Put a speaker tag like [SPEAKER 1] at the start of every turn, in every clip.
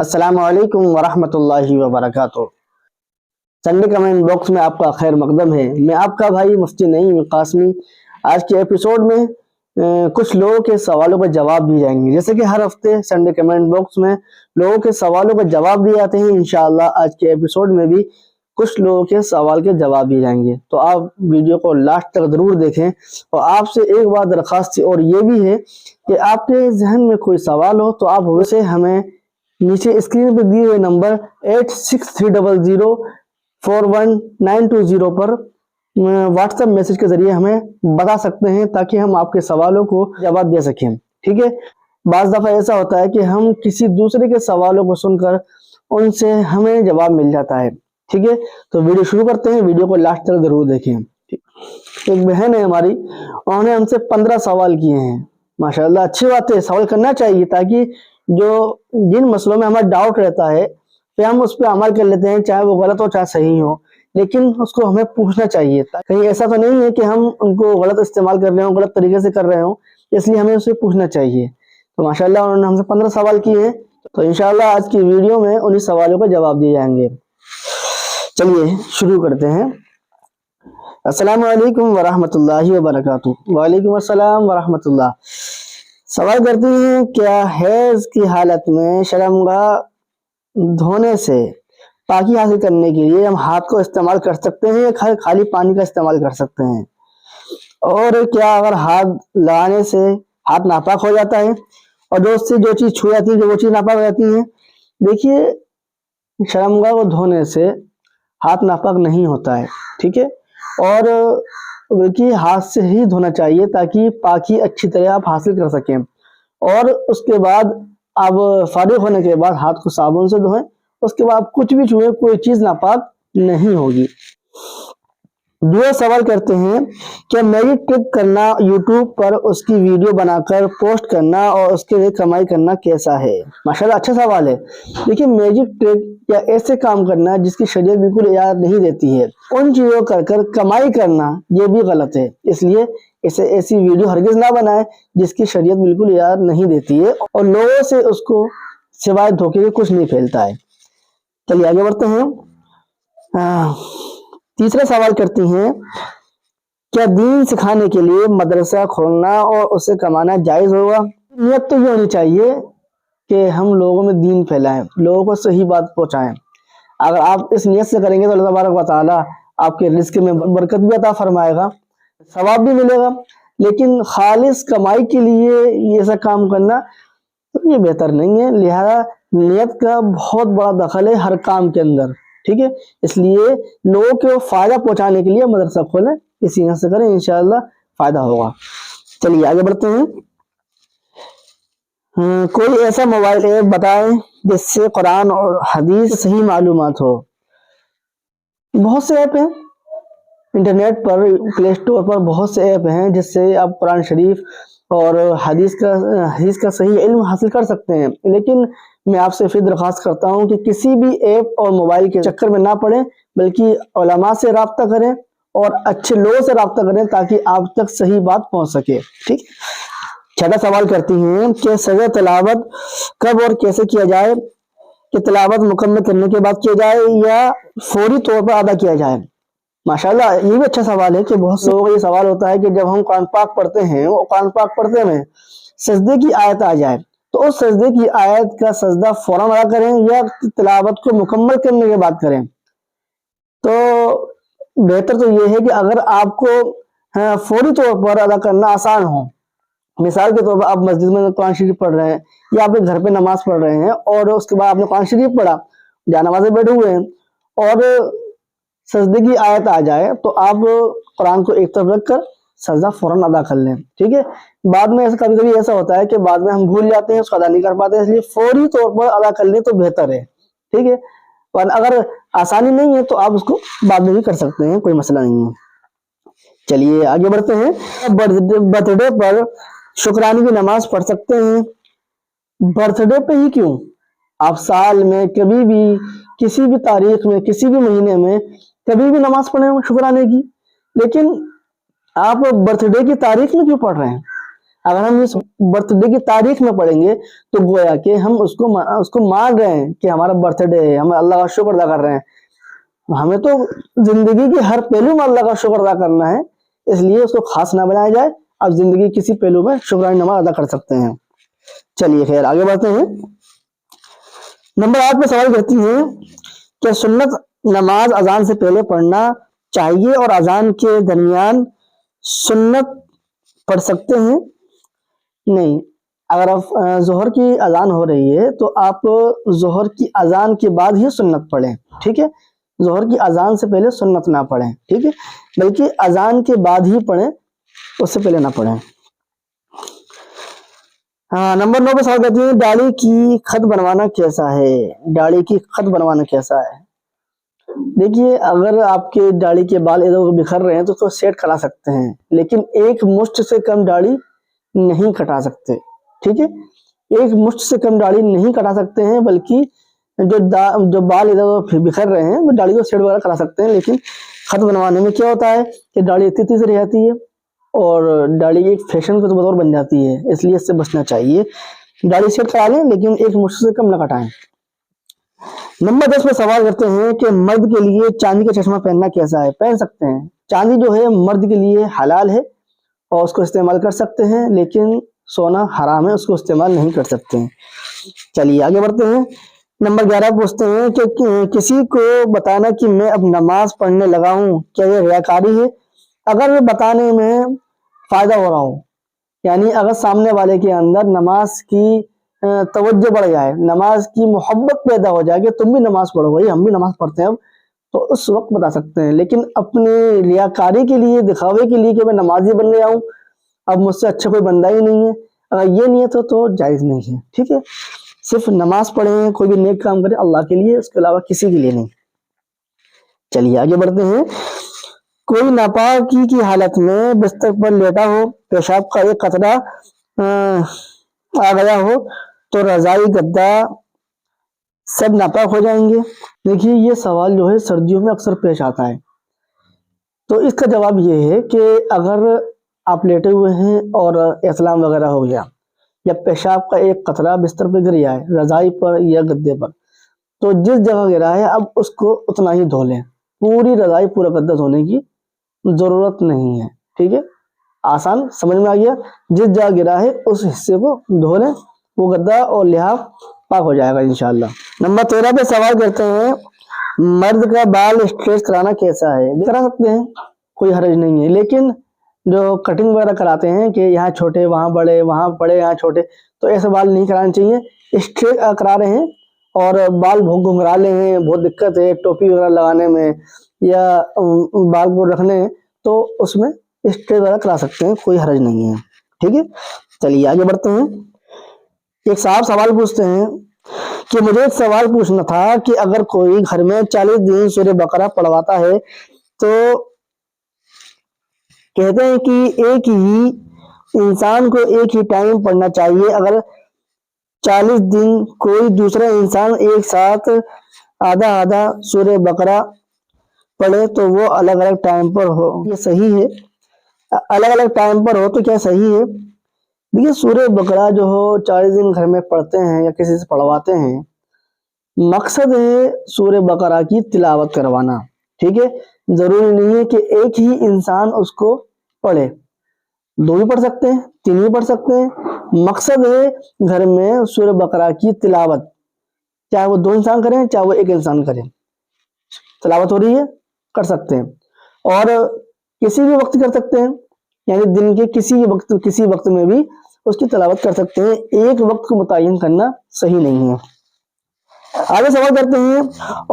[SPEAKER 1] السلام علیکم ورحمۃ اللہ وبرکاتہ۔ سنڈے کمنٹ باکس میں آپ کا خیر مقدم ہے۔ میں آپ کا بھائی مفتی نعیم قاسمی۔ آج کے ایپیسوڈ میں کچھ لوگوں کے سوالوں کا جواب دیے جائیں گے، جیسے کہ ہر ہفتے سنڈے کمنٹ باکس میں لوگوں کے سوالوں کا جواب دیے جاتے ہیں۔ انشاءاللہ آج کے ایپیسوڈ میں بھی کچھ لوگوں کے سوال کے جواب دیے جائیں گے، تو آپ ویڈیو کو لاسٹ تک ضرور دیکھیں۔ اور آپ سے ایک بات درخواست تھی، اور یہ بھی ہے کہ آپ کے ذہن میں کوئی سوال ہو تو آپ اسے ہمیں نیچے اسکرین پہ دیے ہوئے نمبر 8630041920 پر واٹس ایپ میسج کے ذریعے ہمیں بتا سکتے ہیں، تاکہ ہم آپ کے سوالوں کو جواب دے سکیں۔ ٹھیک ہے، بعض دفعہ ایسا ہوتا ہے کہ ہم کسی دوسرے کے سوالوں کو سن کر ان سے ہمیں جواب مل جاتا ہے۔ ٹھیک ہے، تو ویڈیو شروع کرتے ہیں، ویڈیو کو لاسٹ تک ضرور دیکھیں۔ ایک بہن ہے ہماری، انہوں نے ہم سے 15 سوال کیے ہیں۔ ماشاءاللہ اچھی بات ہے، سوال کرنا چاہیے، تاکہ جن مسئلوں میں ہمارا ڈاؤٹ رہتا ہے پھر ہم اس پہ عمل کر لیتے ہیں، چاہے وہ غلط ہو چاہے صحیح ہو، لیکن اس کو ہمیں پوچھنا چاہیے۔ کہیں ایسا تو نہیں ہے کہ ہم ان کو غلط استعمال کر رہے ہوں، غلط طریقے سے کر رہے ہوں، اس لیے ہمیں اسے پوچھنا چاہیے۔ تو ماشاءاللہ انہوں نے ہم سے 15 سوال کیے ہیں، تو انشاءاللہ آج کی ویڈیو میں انہی سوالوں کا جواب دیے جائیں گے۔ چلیے شروع کرتے ہیں۔ السلام علیکم ورحمۃ اللہ وبرکاتہ۔ وعلیکم السلام ورحمۃ اللہ۔ سوال کرتی ہیں، کیا حیض کی حالت میں شرمگاہ دھونے سے پاکی حاصل کرنے کے لیے ہم ہاتھ کو استعمال کر سکتے ہیں یا خالی پانی کا استعمال کر سکتے ہیں؟ اور کیا اگر ہاتھ لگانے سے ہاتھ ناپاک ہو جاتا ہے، اور جو اس سے جو چیز چھو جاتی ہے جو وہ چیز ناپاک ہو جاتی ہے؟ دیکھیے، شرمگاہ کو دھونے سے ہاتھ ناپاک نہیں ہوتا ہے، ٹھیک ہے، اور بلکہ ہاتھ سے ہی دھونا چاہیے، تاکہ پاکی اچھی طرح آپ حاصل کر سکیں۔ اور اس کے بعد آپ فارغ ہونے کے بعد ہاتھ کو صابن سے دھوئیں، اس کے بعد کچھ بھی چھوئیں، کوئی چیز ناپاک نہیں ہوگی۔ دوسرا سوال کرتے ہیں، کیا میجک ٹرک کرنا یوٹیوب پر اس کی ویڈیو بنا کر پوسٹ کرنا اور اس کے لیے کمائی کرنا کیسا ہے؟ ماشاءاللہ اچھا سوال ہے۔ دیکھیے، میجک ٹرک یا ایسے کام کرنا جس کی شریعت بالکل اجازت نہیں دیتی ہے، ان چیزوں کر کمائی کرنا، یہ بھی غلط ہے۔ اس لیے ایسی ویڈیو ہرگز نہ بنائے جس کی شریعت بالکل اجازت نہیں دیتی ہے، اور لوگوں سے اس کو سوائے دھوکے کے کچھ نہیں پھیلتا ہے۔ چلیے آگے بڑھتے ہیں۔ تیسرا سوال کرتی ہیں، کیا دین سکھانے کے لیے مدرسہ کھولنا اور اس سے کمانا جائز ہوگا؟ نیت تو یہ ہونی چاہیے کہ ہم لوگوں میں دین پھیلائیں، لوگوں کو صحیح بات پہنچائیں۔ اگر آپ اس نیت سے کریں گے تو اللہ تبارک و تعالیٰ آپ کے رزق میں برکت بھی عطا فرمائے گا، ثواب بھی ملے گا۔ لیکن خالص کمائی کے لیے یہ ایسا کام کرنا تو یہ بہتر نہیں ہے۔ لہذا نیت کا بہت بڑا دخل ہے ہر کام کے اندر، ٹھیک ہے۔ اس لیے لوگوں کو فائدہ پہنچانے کے لیے مدرسہ کھولیں، اسی نیت سے کریں، انشاءاللہ فائدہ ہوگا۔ چلیے آگے بڑھتے ہیں۔ کوئی ایسا موبائل ایپ بتائیں جس سے قرآن اور حدیث صحیح معلومات ہو۔ بہت سے ایپ ہیں انٹرنیٹ پر، پلے اسٹور پر بہت سے ایپ ہیں جس سے آپ قرآن شریف اور حدیث کا صحیح علم حاصل کر سکتے ہیں۔ لیکن میں آپ سے پھر درخواست کرتا ہوں کہ کسی بھی ایپ اور موبائل کے چکر میں نہ پڑیں، بلکہ علماء سے رابطہ کریں اور اچھے لوگوں سے رابطہ کریں، تاکہ آپ تک صحیح بات پہنچ سکے، ٹھیک۔ چھٹا سوال کرتی ہیں کہ سجدہ تلاوت کب اور کیسے کیا جائے؟ کہ تلاوت مکمل کرنے کے بعد کیا جائے یا فوری طور پر ادا کیا جائے؟ ماشاءاللہ یہ بھی اچھا سوال ہے، کہ بہت سے لوگوں کا یہ سوال ہوتا ہے کہ جب ہم قرآن پاک پڑھتے ہیں، وہ قرآن پاک پڑھتے میں سجدے کی آیت آ جائے تو اس سجدے کی آیت کا سجدہ فوراً ادا کریں یا تلاوت کو مکمل کرنے کے بعد کریں؟ تو بہتر تو یہ ہے کہ اگر آپ کو فوری طور پر ادا کرنا آسان ہو، مثال کے طور پر آپ مسجد میں قرآن شریف پڑھ رہے ہیں یا آپ گھر پہ نماز پڑھ رہے ہیں، اور اس کے بعد آپ نے قرآن شریف پڑھا، جا نمازیں بیٹھے ہوئے ہیں، اور سجدے کی آیت آ جائے تو آپ قرآن کو ایک طرف رکھ کر سجدہ فوراً ادا کر لیں، ٹھیک ہے۔ بعد میں کبھی کبھی ایسا ہوتا ہے کہ بعد میں ہم بھول جاتے ہیں، اس کو ادا نہیں کر پاتے، اس لیے فوری طور پر ادا کر لیں تو بہتر ہے، ٹھیک ہے۔ اگر آسانی نہیں ہے تو آپ اس کو بعد میں بھی کر سکتے ہیں، کوئی مسئلہ نہیں ہے۔ چلیے آگے بڑھتے ہیں۔ برتھ ڈے پر شکرانے کی نماز پڑھ سکتے ہیں؟ برتھ ڈے پہ ہی کیوں، آپ سال میں کبھی بھی، کسی بھی تاریخ میں، کسی بھی مہینے میں کبھی بھی نماز پڑھیں شکرانے کی، لیکن آپ برتھ ڈے کی تاریخ میں کیوں پڑھ رہے ہیں؟ اگر ہم اس برتھ ڈے کی تاریخ میں پڑھیں گے تو گویا کہ ہم اس کو مان رہے ہیں کہ ہمارا برتھ ڈے ہے، ہم اللہ کا شکر ادا کر رہے ہیں۔ ہمیں تو زندگی کے ہر پہلو میں اللہ کا شکر ادا کرنا ہے، اس لیے اس کو خاص نہ بنایا جائے، اب زندگی کسی پہلو میں شکرانہ نماز ادا کر سکتے ہیں۔ چلیے خیر آگے بڑھتے ہیں۔ نمبر 8 پہ سوال کرتی ہیں کہ سنت نماز اذان سے پہلے پڑھنا چاہیے اور اذان کے درمیان سنت پڑھ سکتے ہیں؟ نہیں، اگر آپ ظہر کی اذان ہو رہی ہے تو آپ ظہر کی اذان کے بعد ہی سنت پڑھیں، ٹھیک ہے؟ ظہر کی اذان سے پہلے سنت نہ پڑھیں، ٹھیک ہے؟ بلکہ اذان کے بعد ہی پڑھیں، اس سے پہلے نہ پڑھیں۔ نمبر 9 پہ سوال کرتی ہیں داڑھی کی خط بنوانا کیسا ہے؟ داڑھی کی خط بنوانا کیسا ہے؟ دیکھیے، اگر آپ کے داڑھی کے بال ادھر ادھر بکھر رہے ہیں تو اس کو سیٹ کرا سکتے ہیں، لیکن ایک مشت سے کم داڑھی نہیں کٹا سکتے، ٹھیک ہے؟ ایک مشت سے کم داڑھی نہیں کٹا سکتے ہیں، بلکہ جو بال ادھر ادھر بکھر رہے ہیں وہ داڑھی کو سیٹ وغیرہ کرا سکتے ہیں، لیکن خط بنوانے میں کیا ہوتا ہے کہ داڑھی اتنی سے رہ جاتی ہے اور داڑھی ایک فیشن کے طور بن جاتی ہے، اس لیے اس سے بچنا چاہیے۔ داڑھی سیٹ کرا لیں لیکن ایک مشت سے کم نہ کٹائیں۔ نمبر 10 پہ سوال کرتے ہیں کہ مرد کے لیے چاندی کا چشمہ پہننا کیسا ہے؟ پہن سکتے ہیں، چاندی جو ہے مرد کے لیے حلال ہے اور اس کو استعمال کر سکتے ہیں، لیکن سونا حرام ہے، اس کو استعمال نہیں کر سکتے ہیں۔ چلیے آگے بڑھتے ہیں۔ نمبر 11 پوچھتے ہیں کہ کسی کو بتانا کہ میں اب نماز پڑھنے لگا ہوں، کیا یہ ریاکاری ہے؟ اگر یہ بتانے میں فائدہ ہو رہا ہو، یعنی اگر سامنے والے کے اندر نماز کی توجہ بڑھ جائے، نماز کی محبت پیدا ہو جائے کہ تم بھی نماز پڑھو، بھائی ہم بھی نماز پڑھتے ہیں اب، تو اس وقت بتا سکتے ہیں، لیکن اپنے ریاکاری کے لیے، دکھاوے کے لیے کہ میں نمازی بن گیا ہوں، اب مجھ سے اچھا کوئی بندہ ہی نہیں ہے، اگر یہ نیت ہو تو جائز نہیں ہے، ٹھیک ہے؟ صرف نماز پڑھیں، کوئی بھی نیک کام کرے اللہ کے لیے، اس کے علاوہ کسی کے لیے نہیں۔ چلیے آگے بڑھتے ہیں۔ کوئی ناپاکی کی حالت میں بستر پر لیٹا ہو، پیشاب کا ایک قطرہ آ گیا ہو تو رضائی گدا سب ناپاک ہو جائیں گے؟ دیکھیے، یہ سوال جو ہے سردیوں میں اکثر پیش آتا ہے، تو اس کا جواب یہ ہے کہ اگر آپ لیٹے ہوئے ہیں اور احتلام وغیرہ ہو گیا یا پیشاب کا ایک قطرہ بستر پہ گر جائے، رضائی پر یا گدے پر، تو جس جگہ گرا ہے اب اس کو اتنا ہی دھو لیں، پوری رضائی پورا گدا دھونے کی ضرورت نہیں ہے، ٹھیک ہے؟ آسان سمجھ میں آ گیا؟ جس جگہ گرا ہے اس حصے کو دھو لیں، وہ گدا اور لحاف پاک ہو جائے گا انشاءاللہ۔ نمبر 13 پہ سوال کرتے ہیں مرد کا بال اسٹریٹ کرانا کیسا ہے؟ کرا سکتے ہیں، کوئی حرج نہیں ہے، لیکن جو کٹنگ وغیرہ کراتے ہیں کہ یہاں چھوٹے وہاں بڑے، وہاں بڑے یہاں چھوٹے، تو ایسے بال نہیں کرانے چاہیے۔ اسٹریٹ کرا رہے ہیں اور بال بہت گھنگھرا لے ہیں، بہت دقت ہے ٹوپی وغیرہ لگانے میں یا بال کو رکھنے، تو اس میں اسٹریٹ وغیرہ کرا سکتے ہیں، کوئی حرج نہیں ہے، ٹھیک ہے؟ چلیے آگے بڑھتے ہیں۔ ایک صاحب سوال پوچھتے ہیں کہ مجھے ایک سوال پوچھنا تھا کہ اگر کوئی گھر میں 40 دن سورہ بقرہ پڑھواتا ہے تو کہتے ہیں کہ ایک ہی انسان کو ایک ہی ٹائم پڑھنا چاہیے، اگر 40 دن کوئی دوسرا انسان ایک ساتھ آدھا آدھا سورہ بقرہ پڑھے تو وہ الگ الگ ٹائم پر ہو، یہ صحیح ہے؟ الگ الگ ٹائم پر ہو تو کیا صحیح ہے؟ دیکھیے، سورہ بقرہ جو ہو 40 دن گھر میں پڑھتے ہیں یا کسی سے پڑھواتے ہیں، مقصد ہے سورہ بقرہ کی تلاوت کروانا، ٹھیک ہے؟ ضروری نہیں ہے کہ ایک ہی انسان اس کو پڑھے، 2 بھی پڑھ سکتے ہیں، 3 بھی پڑھ سکتے ہیں، مقصد ہے گھر میں سورہ بقرہ کی تلاوت، چاہے وہ 2 انسان کریں چاہے وہ 1 انسان کریں، تلاوت ہو رہی ہے، کر سکتے ہیں، اور کسی بھی وقت کر سکتے ہیں، یعنی دن کے کسی وقت میں بھی اس کی تلاوت کر سکتے ہیں، ایک وقت کو متعین کرنا صحیح نہیں ہے۔ آگے سوال کرتے ہیں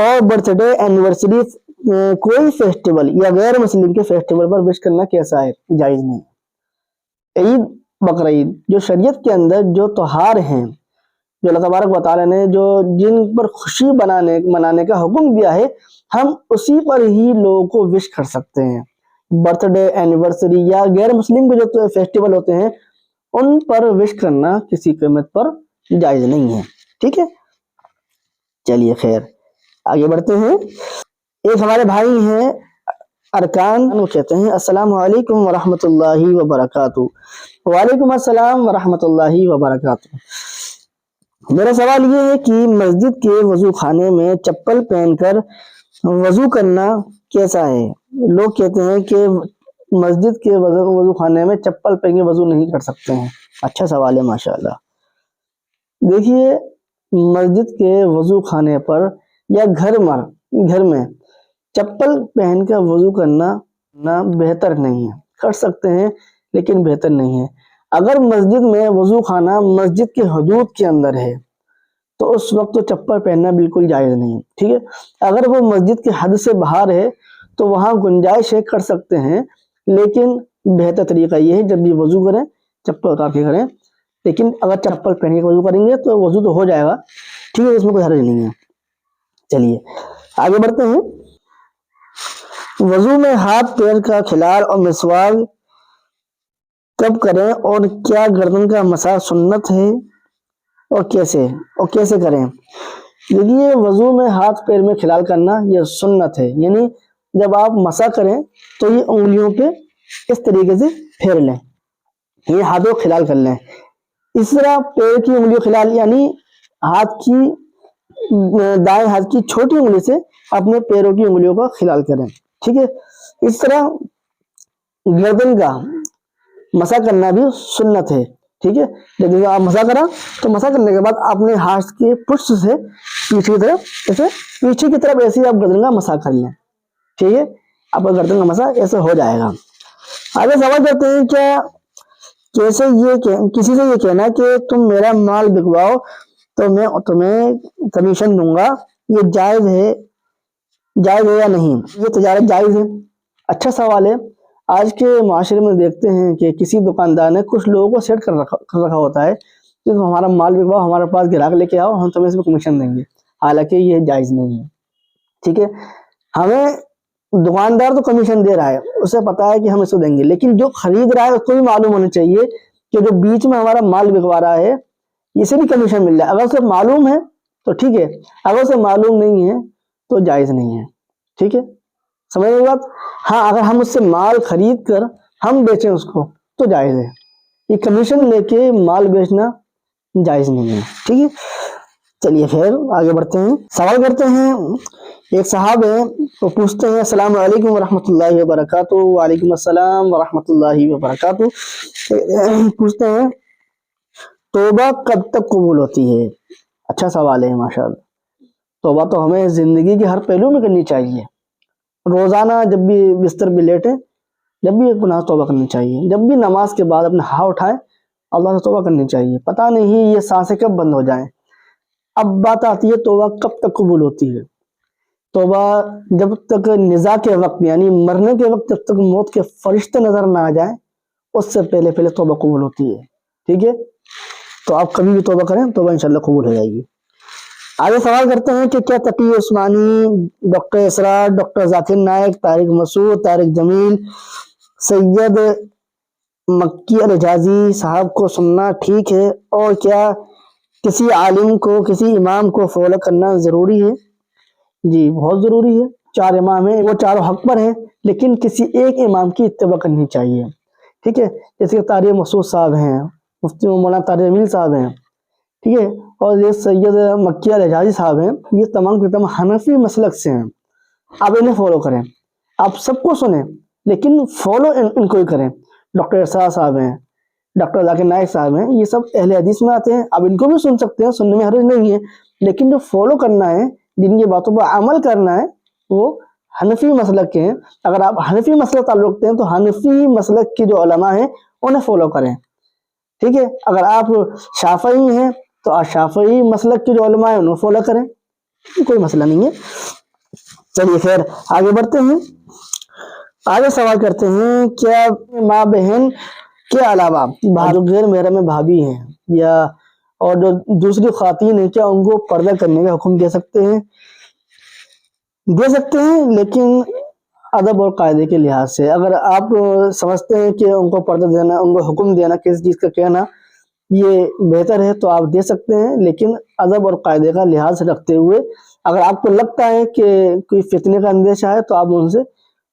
[SPEAKER 1] اور برتھ ڈے، اینیورسری، کوئی فیسٹیول یا غیر مسلم کے فیسٹیول پر وش کرنا کیسا ہے؟ جائز نہیں۔ عید، بقرعید جو شریعت کے اندر جو تہوار ہیں، جو اللہ تبارک و تعالیٰ نے جن پر خوشی منانے کا حکم دیا ہے، ہم اسی پر ہی لوگوں کو وش کر سکتے ہیں۔ برتھ ڈے، اینیورسری یا غیر مسلم کے جو فیسٹیول ہوتے ہیں ان پر وش کرنا کسی قیمت پر جائز نہیں ہے، ٹھیک ہے؟ چلیے خیر آگے بڑھتے ہیں۔ ایک ہمارے بھائی ہیں ارکان وہ کہتے ہیں السلام علیکم ورحمۃ اللہ وبرکاتہ۔ وعلیکم السلام ورحمۃ اللہ وبرکاتہ۔ میرا سوال یہ ہے کہ مسجد کے وضو خانے میں چپل پہن کر وضو کرنا کیسا ہے؟ لوگ کہتے ہیں کہ مسجد کے وضو خانے میں چپل پہن کے وضو نہیں کر سکتے ہیں۔ اچھا سوال ہے ماشاءاللہ۔ دیکھیے مسجد کے وضو خانے پر یا گھر میں چپل پہن کر وضو کرنا بہتر نہیں ہے، کر سکتے ہیں لیکن بہتر نہیں ہے۔ اگر مسجد میں وضو خانہ مسجد کے حدود کے اندر ہے تو اس وقت تو چپل پہننا بالکل جائز نہیں ہے، ٹھیک ہے۔ اگر وہ مسجد کے حد سے باہر ہے تو وہاں گنجائش ہے، کر سکتے ہیں، لیکن بہتر طریقہ یہ ہے جب بھی وضو کریں چپل اتار کے کریں۔ لیکن اگر چپل پہن کے وضو کریں گے تو وضو تو ہو جائے گا، ٹھیک ہے، اس میں کوئی حرج نہیں ہے۔ چلیے آگے بڑھتے ہیں۔ وضو میں ہاتھ پیر کا کھلال اور مسواک کب کریں اور کیا گردن کا مسح سنت ہے اور کیسے کریں؟ دیکھیے وضو میں ہاتھ پیر میں کھلال کرنا یہ سنت ہے، یعنی جب آپ مسح کریں تو یہ انگلیوں پہ اس طریقے سے پھیر لیں، یہ ہاتھوں کھلال کر لیں۔ اس طرح پیر کی انگلیوں کھلال یعنی دائیں ہاتھ کی چھوٹی انگلی سے اپنے پیروں کی انگلیوں کا کھلال کریں، ٹھیک ہے۔ اس طرح گردن کا مسح کرنا بھی سنت ہے، ٹھیک ہے۔ جب آپ مسح کرا تو مسح کرنے کے بعد اپنے ہاتھ کے پشت سے پیچھے کی طرف ایسے آپ گردن کا مسح کر لیں، ٹھیک ہے، آپ کا گردن کا مسح ایسے ہو جائے گا۔ آگے سوال کرتے ہیں کیا کسی سے یہ کہنا کہ تم میرا مال بکواؤ تو میں تمہیں کمیشن دوں گا، یہ جائز ہے یا نہیں؟ یہ تجارت جائز ہے؟ اچھا سوال ہے۔ آج کے معاشرے میں دیکھتے ہیں کہ کسی دکاندار نے کچھ لوگوں کو سیٹ کر رکھا ہوتا ہے کہ ہمارا مال بکواؤ، ہمارے پاس گراہک لے کے آؤ، ہم تمہیں اس میں کمیشن دیں گے، حالانکہ یہ جائز نہیں ہے، ٹھیک ہے۔ ہمیں دکاندار تو کمیشن دے رہا ہے، اسے پتا ہے کہ ہم اس کو دیں گے، لیکن جو خرید رہا ہے اس کو بھی معلوم ہونا چاہیے کہ جو بیچ میں ہمارا مال بکوا رہا ہے اسے بھی کمیشن مل رہا ہے۔ اگر اسے معلوم ہے تو ٹھیک ہے، اگر اسے معلوم نہیں ہے تو جائز نہیں ہے، ٹھیک ہے، سمجھ رہے بات؟ ہاں اگر ہم اس سے مال خرید کر ہم بیچیں اس کو تو جائز ہے، یہ کمیشن لے کے مال بیچنا جائز نہیں ہے، ٹھیک ہے۔ چلیے خیر آگے بڑھتے ہیں۔ سوال کرتے ہیں ایک صاحب ہیں، وہ پوچھتے ہیں السلام علیکم ورحمۃ اللہ وبرکاتہ۔ وعلیکم السلام ورحمۃ اللہ وبرکاتہ۔ پوچھتے ہیں توبہ کب تک قبول ہوتی ہے؟ اچھا سوال ہے ماشاءاللہ۔ توبہ تو ہمیں زندگی کے ہر پہلو میں کرنی چاہیے، روزانہ جب بھی بستر پہ لیٹیں، جب بھی گناہ توبہ کرنی چاہیے، جب بھی نماز کے بعد اپنا ہاتھ اٹھائیں اللہ سے توبہ کرنی چاہیے، پتہ نہیں یہ سانسیں کب بند ہو جائیں۔ اب بات آتی ہے توبہ کب تک قبول ہوتی ہے۔ توبہ جب تک نزاع کے وقت یعنی مرنے کے وقت جب تک موت کے فرشتے نظر نہ آ جائیں اس سے پہلے توبہ قبول ہوتی ہے، ٹھیک ہے۔ تو آپ کبھی بھی توبہ کریں، توبہ انشاءاللہ قبول ہو جائے گی۔ آگے سوال کرتے ہیں کہ کیا تقی عثمانی، ڈاکٹر اسرار، ڈاکٹر ذاکر نائک، طارق مسعود، طارق جمیل، سید مکی الحجازی صاحب کو سننا ٹھیک ہے، اور کیا کسی عالم کو، کسی امام کو فالو کرنا ضروری ہے؟ جی بہت ضروری ہے۔ 4 امام ہیں، وہ چاروں حق پر ہیں، لیکن کسی ایک امام کی اتباع کرنی چاہیے، ٹھیک ہے۔ جیسے کہ طارق مسعود صاحب ہیں، مفتی مولانا طارق جمیل صاحب ہیں، ٹھیک ہے، اور یہ سید مکی الحجازی صاحب ہیں، یہ تمام کے تمام حنفی مسلک سے ہیں۔ آپ انہیں فالو کریں، آپ سب کو سنیں لیکن فالو ان کو ہی کریں۔ ڈاکٹر اسرار صاحب ہیں، ڈاکٹر ذاکر نائک صاحب ہیں، یہ سب اہل حدیث میں آتے ہیں، آپ ان کو بھی سن سکتے ہیں، سننے میں حرج نہیں ہے، لیکن جو فالو کرنا ہے، جن کی باتوں پر عمل کرنا ہے، وہ حنفی مسلک کے ہیں۔ اگر آپ حنفی مسلک تعلق رکھتے ہیں تو حنفی مسلک کے جو علماء ہیں انہیں فالو کریں، ٹھیک ہے۔ اگر آپ شافعی ہیں تو آپ شافعی مسلک کے جو علماء ہیں انہیں فالو کریں، کوئی مسئلہ نہیں ہے۔ چلیے خیر آگے بڑھتے ہیں۔ آگے سوال کرتے ہیں کیا ماں بہن کے علاوہ جو غیر محرم بھابھی ہیں یا اور جو دوسری خواتین ہیں، کیا ان کو پردہ کرنے کا حکم دے سکتے ہیں؟ دے سکتے ہیں، لیکن ادب اور قاعدے کے لحاظ سے۔ اگر آپ سمجھتے ہیں کہ ان کو پردہ دینا، ان کو حکم دینا، کسی چیز کا کہنا یہ بہتر ہے تو آپ دے سکتے ہیں، لیکن ادب اور قاعدے کا لحاظ رکھتے ہوئے۔ اگر آپ کو لگتا ہے کہ کوئی فتنے کا اندیشہ ہے تو آپ ان سے